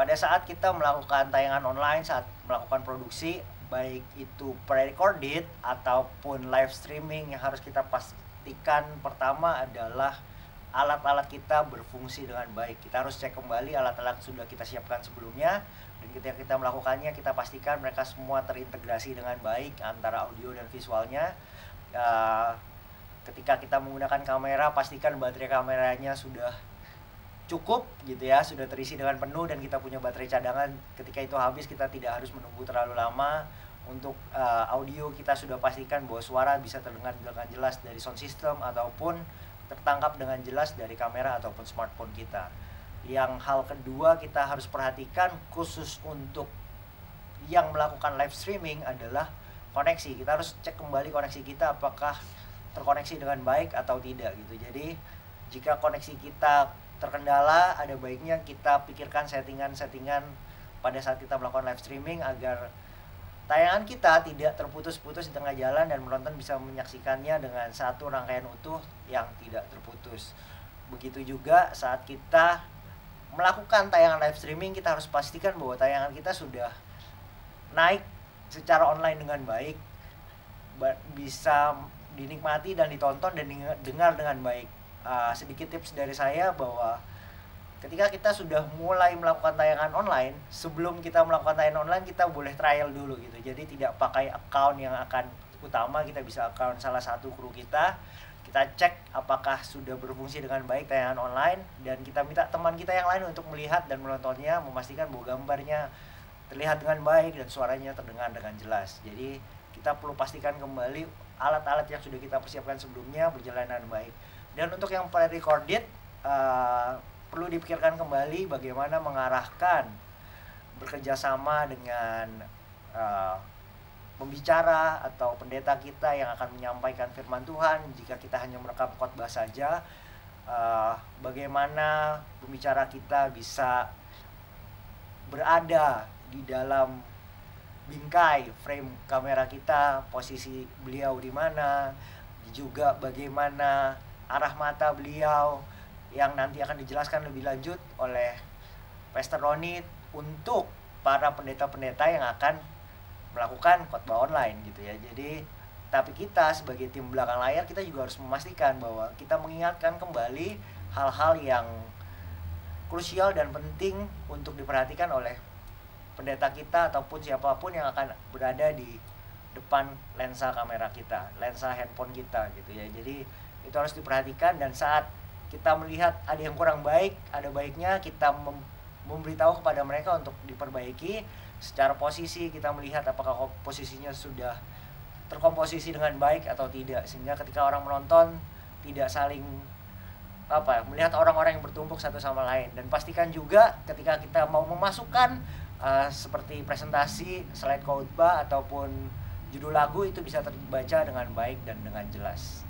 pada saat kita melakukan tayangan online, saat melakukan produksi, baik itu pre-recorded ataupun live streaming, yang harus kita pastikan pertama adalah alat-alat kita berfungsi dengan baik. Kita harus cek kembali alat-alat sudah kita siapkan sebelumnya, dan ketika kita melakukannya kita pastikan mereka semua terintegrasi dengan baik antara audio dan visualnya. Ketika kita menggunakan kamera, pastikan baterai kameranya sudah cukup gitu ya, sudah terisi dengan penuh, dan kita punya baterai cadangan ketika itu habis kita tidak harus menunggu terlalu lama. Untuk audio kita sudah pastikan bahwa suara bisa terdengar dengan jelas dari sound system ataupun tertangkap dengan jelas dari kamera ataupun smartphone kita. Yang hal kedua kita harus perhatikan khusus untuk yang melakukan live streaming adalah koneksi. Kita harus cek kembali koneksi kita apakah terkoneksi dengan baik atau tidak gitu. Jadi jika koneksi kita terkendala, ada baiknya kita pikirkan settingan-settingan pada saat kita melakukan live streaming agar tayangan kita tidak terputus-putus di tengah jalan dan penonton bisa menyaksikannya dengan satu rangkaian utuh yang tidak terputus. Begitu juga saat kita melakukan tayangan live streaming, kita harus pastikan bahwa tayangan kita sudah naik secara online dengan baik, bisa dinikmati dan ditonton dan dengar dengan baik. Sedikit tips dari saya bahwa ketika kita sudah mulai melakukan tayangan online, sebelum kita melakukan tayangan online kita boleh trial dulu gitu. Jadi tidak pakai account yang akan utama, kita bisa account salah satu kru kita. Kita cek apakah sudah berfungsi dengan baik tayangan online, dan kita minta teman kita yang lain untuk melihat dan menontonnya, memastikan bahwa gambarnya terlihat dengan baik dan suaranya terdengar dengan jelas. Jadi kita perlu pastikan kembali alat-alat yang sudah kita persiapkan sebelumnya berjalan dengan baik. Dan untuk yang pre-recorded, perlu dipikirkan kembali bagaimana mengarahkan, bekerjasama dengan pembicara atau pendeta kita yang akan menyampaikan firman Tuhan. Jika kita hanya merekam khotbah saja, bagaimana pembicara kita bisa berada di dalam bingkai frame kamera kita, posisi beliau di mana, juga bagaimana arah mata beliau, yang nanti akan dijelaskan lebih lanjut oleh Pastor Roni untuk para pendeta-pendeta yang akan melakukan khotbah online gitu ya. Jadi tapi kita sebagai tim belakang layar, kita juga harus memastikan bahwa kita mengingatkan kembali hal-hal yang krusial dan penting untuk diperhatikan oleh pendeta kita ataupun siapapun yang akan berada di depan lensa kamera kita, lensa handphone kita gitu ya. Jadi itu harus diperhatikan, dan saat kita melihat ada yang kurang baik, ada baiknya kita memberitahu kepada mereka untuk diperbaiki. Secara posisi kita melihat apakah posisinya sudah terkomposisi dengan baik atau tidak, sehingga ketika orang menonton tidak saling melihat orang-orang yang bertumpuk satu sama lain. Dan pastikan juga ketika kita mau memasukkan seperti presentasi, slide khotbah ataupun judul lagu, itu bisa terbaca dengan baik dan dengan jelas.